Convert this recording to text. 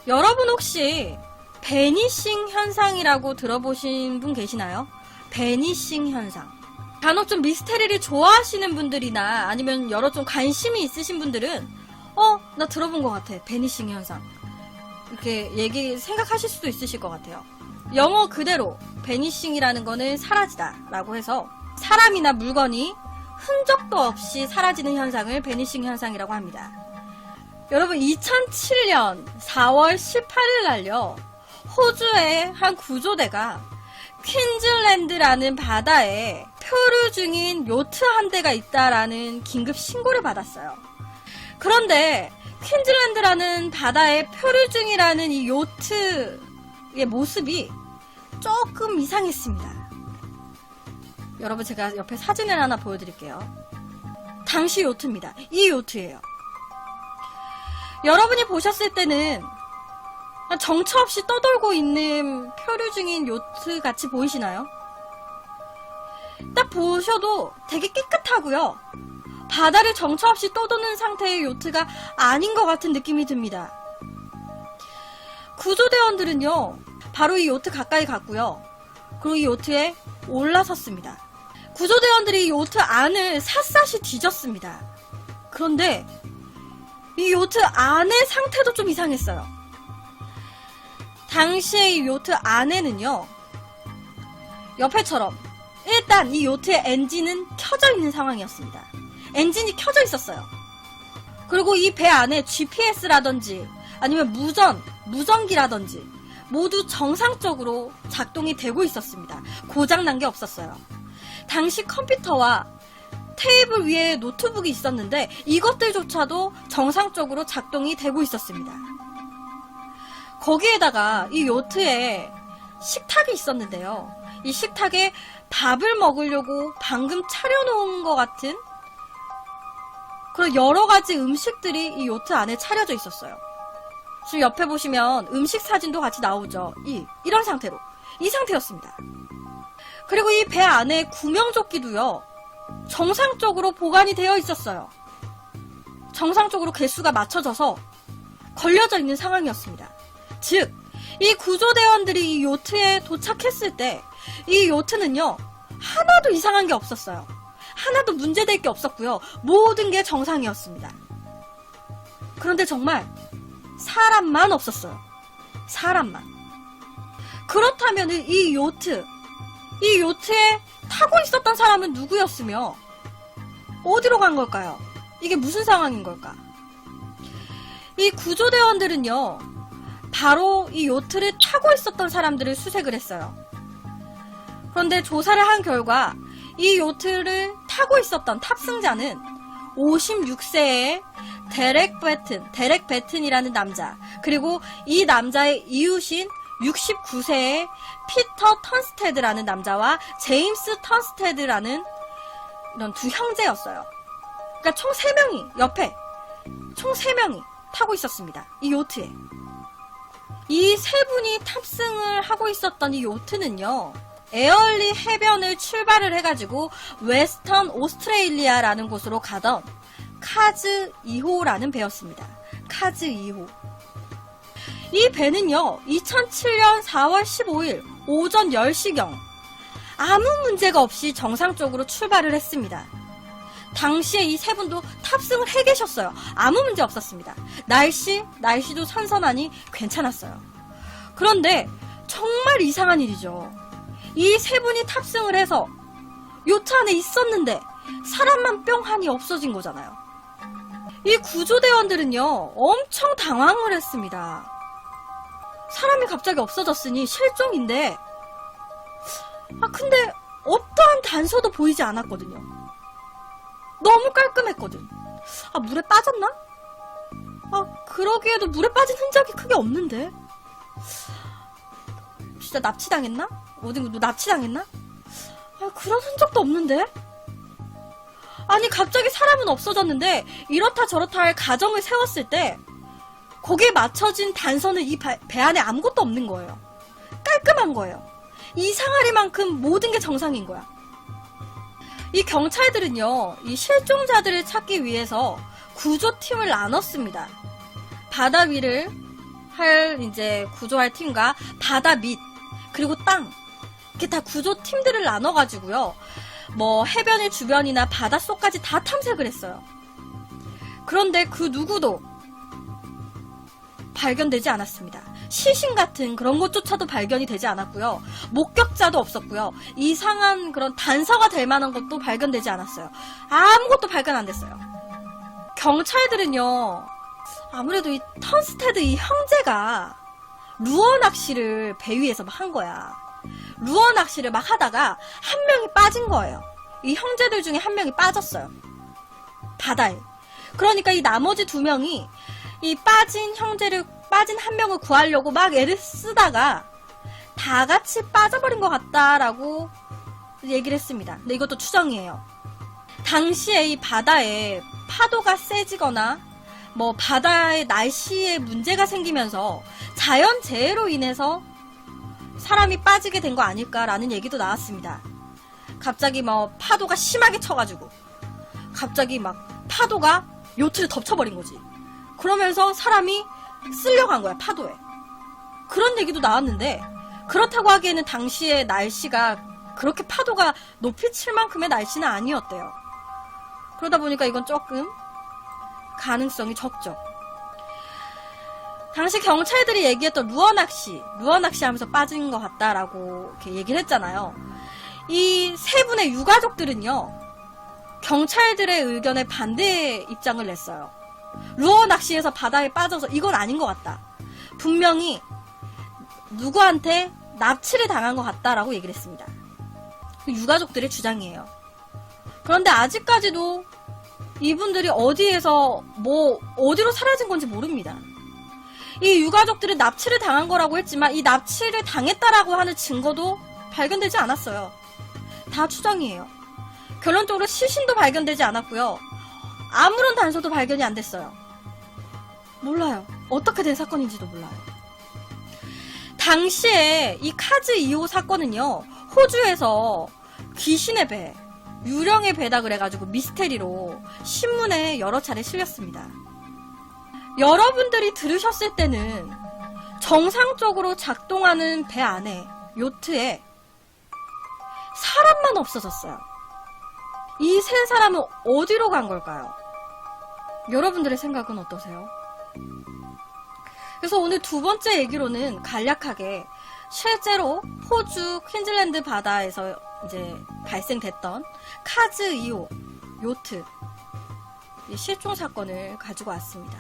여러분 혹시 베니싱 현상이라고 들어보신 분 계시나요? 베니싱 현상. 간혹 좀 미스테리를 좋아하시는 분들이나 아니면 여러 좀 관심이 있으신 분들은 나 들어본 것 같아. 베니싱 현상. 이렇게 생각하실 수도 있으실 것 같아요. 영어 그대로 베니싱이라는 거는 사라지다 라고 해서 사람이나 물건이 흔적도 없이 사라지는 현상을 베니싱 현상이라고 합니다. 여러분 2007년 4월 18일 날요. 호주의 한 구조대가 퀸즐랜드라는 바다에 표류 중인 요트 한 대가 있다라는 긴급 신고를 받았어요. 그런데 퀸즐랜드라는 바다에 표류 중이라는 이 요트의 모습이 조금 이상했습니다. 여러분 제가 옆에 사진을 하나 보여드릴게요. 당시 요트입니다. 이 요트예요. 여러분이 보셨을 때는 정처 없이 떠돌고 있는 표류 중인 요트 같이 보이시나요? 딱 보셔도 되게 깨끗하고요. 바다를 정처 없이 떠도는 상태의 요트가 아닌 것 같은 느낌이 듭니다. 구조대원들은요, 바로 이 요트 가까이 갔고요. 그리고 이 요트에 올라섰습니다. 구조대원들이 이 요트 안을 샅샅이 뒤졌습니다. 그런데 이 요트 안의 상태도 좀 이상했어요. 당시에 이 요트 안에는요, 옆에처럼 일단 이 요트의 엔진은 켜져 있는 상황이었습니다. 엔진이 켜져 있었어요. 그리고 이 배 안에 GPS라든지 아니면 무전기라든지 모두 정상적으로 작동이 되고 있었습니다. 고장난 게 없었어요. 당시 컴퓨터와 테이블 위에 노트북이 있었는데 이것들조차도 정상적으로 작동이 되고 있었습니다. 거기에다가 이 요트에 식탁이 있었는데요. 이 식탁에 밥을 먹으려고 방금 차려놓은 것 같은 그런 여러 가지 음식들이 이 요트 안에 차려져 있었어요. 지금 옆에 보시면 음식 사진도 같이 나오죠. 이런 상태로. 이 상태였습니다. 그리고 이 배 안에 구명조끼도요. 정상적으로 보관이 되어 있었어요. 정상적으로 개수가 맞춰져서 걸려져 있는 상황이었습니다. 즉, 이 구조대원들이 이 요트에 도착했을 때 이 요트는요. 하나도 이상한 게 없었어요. 하나도 문제될 게 없었고요. 모든 게 정상이었습니다. 그런데 정말 사람만 없었어요. 사람만. 그렇다면 이 요트에 타고 있었던 사람은 누구였으며 어디로 간 걸까요? 이게 무슨 상황인 걸까? 이 구조대원들은요. 바로 이 요트를 타고 있었던 사람들을 수색을 했어요. 그런데 조사를 한 결과 이 요트를 타고 있었던 탑승자는 56세의 데렉 베튼이라는 남자, 그리고 이 남자의 이웃인 69세의 피터 턴스테드라는 남자와 제임스 턴스테드라는 이런 두 형제였어요. 그러니까 총 3명이 옆에 총 3명이 타고 있었습니다. 이 요트에. 이 세 분이 탑승을 하고 있었던 이 요트는요. 에얼리 해변을 출발을 해가지고 웨스턴 오스트레일리아라는 곳으로 가던 카즈 2호라는 배였습니다. 카즈 2호. 이 배는요. 2007년 4월 15일 오전 10시경 아무 문제가 없이 정상적으로 출발을 했습니다. 당시에 이 세 분도 탑승을 해 계셨어요. 아무 문제 없었습니다. 날씨도 선선하니 괜찮았어요. 그런데 정말 이상한 일이죠. 이 세 분이 탑승을 해서 요트 안에 있었는데 사람만 뿅 하니 없어진 거잖아요. 이 구조대원들은요 엄청 당황을 했습니다. 사람이 갑자기 없어졌으니 실종인데 근데 어떠한 단서도 보이지 않았거든요. 너무 깔끔했거든. 물에 빠졌나? 그러기에도 물에 빠진 흔적이 크게 없는데 진짜 납치당했나? 어디 납치당했나? 그런 흔적도 없는데? 아니 갑자기 사람은 없어졌는데 이렇다 저렇다 할 가정을 세웠을 때 거기에 맞춰진 단서는 이 배 안에 아무것도 없는 거예요. 깔끔한 거예요. 이상하리만큼 모든 게 정상인 거야. 이 경찰들은요, 이 실종자들을 찾기 위해서 구조팀을 나눴습니다. 바다 위를 이제 구조할 팀과 바다 밑, 그리고 땅, 이렇게 다 구조팀들을 나눠가지고요. 뭐 해변의 주변이나 바닷속까지 다 탐색을 했어요. 그런데 그 누구도 발견되지 않았습니다. 시신 같은 그런 것조차도 발견이 되지 않았고요. 목격자도 없었고요. 이상한 그런 단서가 될 만한 것도 발견되지 않았어요. 아무것도 발견 안 됐어요. 경찰들은요, 아무래도 이 턴스테드 이 형제가 루어 낚시를 배 위에서 막 한 거야. 루어 낚시를 막 하다가 한 명이 빠진 거예요. 이 형제들 중에 한 명이 빠졌어요. 바다에. 그러니까 이 나머지 두 명이 이 빠진 한 명을 구하려고 막 애를 쓰다가 다 같이 빠져버린 것 같다라고 얘기를 했습니다. 근데 이것도 추정이에요. 당시에 이 바다에 파도가 세지거나 뭐 바다의 날씨에 문제가 생기면서 자연재해로 인해서 사람이 빠지게 된 거 아닐까라는 얘기도 나왔습니다. 갑자기 뭐 파도가 심하게 쳐가지고 갑자기 막 파도가 요트를 덮쳐버린 거지. 그러면서 사람이 쓸려간 거야, 파도에. 그런 얘기도 나왔는데, 그렇다고 하기에는 당시의 날씨가 그렇게 파도가 높이 칠 만큼의 날씨는 아니었대요. 그러다 보니까 이건 조금 가능성이 적죠. 당시 경찰들이 얘기했던 루어 낚시 하면서 빠진 것 같다라고 이렇게 얘기를 했잖아요. 이 세 분의 유가족들은요, 경찰들의 의견에 반대 입장을 냈어요. 루어 낚시에서 바다에 빠져서 이건 아닌 것 같다. 분명히 누구한테 납치를 당한 것 같다라고 얘기를 했습니다. 유가족들의 주장이에요. 그런데 아직까지도 이분들이 어디로 사라진 건지 모릅니다. 이 유가족들은 납치를 당한 거라고 했지만 이 납치를 당했다라고 하는 증거도 발견되지 않았어요. 다 추정이에요. 결론적으로 시신도 발견되지 않았고요. 아무런 단서도 발견이 안 됐어요. 몰라요. 어떻게 된 사건인지도 몰라요. 당시에 이 카즈 2호 사건은요, 호주에서 귀신의 배, 유령의 배다 그래가지고 미스테리로 신문에 여러 차례 실렸습니다. 여러분들이 들으셨을 때는 정상적으로 작동하는 배 안에, 요트에 사람만 없어졌어요. 이 세 사람은 어디로 간 걸까요? 여러분들의 생각은 어떠세요? 그래서 오늘 두 번째 얘기로는 간략하게 실제로 호주 퀸즐랜드 바다에서 이제 발생됐던 카즈 2호 요트 실종 사건을 가지고 왔습니다.